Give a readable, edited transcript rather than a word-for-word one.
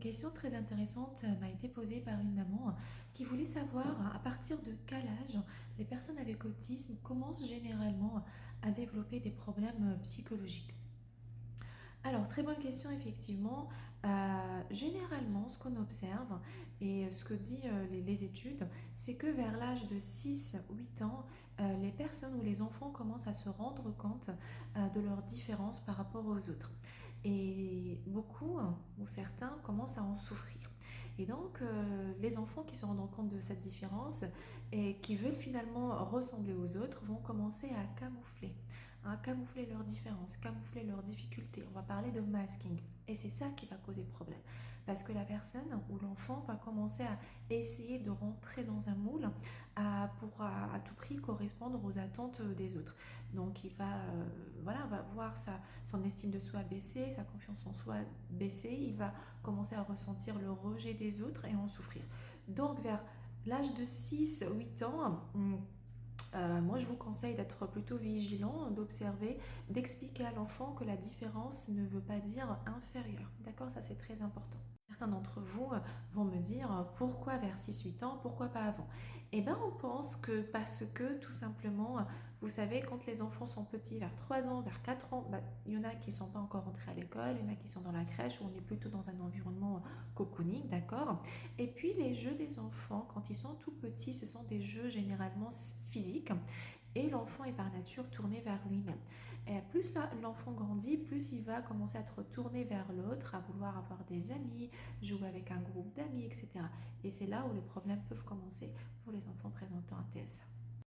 Une question très intéressante m'a été posée par une maman qui voulait savoir à partir de quel âge les personnes avec autisme commencent généralement à développer des problèmes psychologiques. Alors, très bonne question, effectivement. Généralement, ce qu'on observe et ce que disent les études, c'est que vers l'âge de 6-8 ans, les personnes ou les enfants commencent à se rendre compte de leurs différences par rapport aux autres. Et beaucoup, ou certains, commencent à en souffrir. Et donc, les enfants qui se rendent compte de cette différence et qui veulent finalement ressembler aux autres vont commencer à camoufler leurs différences, camoufler leurs difficultés. On va parler de masking. Et c'est ça qui va causer problème. Parce que la personne ou l'enfant va commencer à essayer de rentrer dans un moule pour à tout prix correspondre aux attentes des autres. Donc il va, va voir son estime de soi baisser, sa confiance en soi baisser, il va commencer à ressentir le rejet des autres et en souffrir. Donc vers l'âge de 6-8 ans, moi, je vous conseille d'être plutôt vigilant, d'observer, d'expliquer à l'enfant que la différence ne veut pas dire inférieur. D'accord? Ça, c'est très important. Certains d'entre vous vont me dire pourquoi vers 6-8 ans, pourquoi pas avant? Eh bien, on pense que parce que tout simplement, vous savez, quand les enfants sont petits, vers 3 ans, vers 4 ans, il y en a qui ne sont pas encore rentrés à l'école, il y en a qui sont dans la crèche où on est plutôt dans un environnement cocooning, d'accord? Et puis les jeux des enfants, quand ils sont tout petits, ce sont des jeux généralement physiques et l'enfant est par nature tourné vers lui-même. Et plus l'enfant grandit, plus il va commencer à être tourné vers l'autre, à vouloir avoir des amis, jouer avec un groupe d'amis, etc. Et c'est là où les problèmes peuvent commencer pour les enfants présentant un TSA.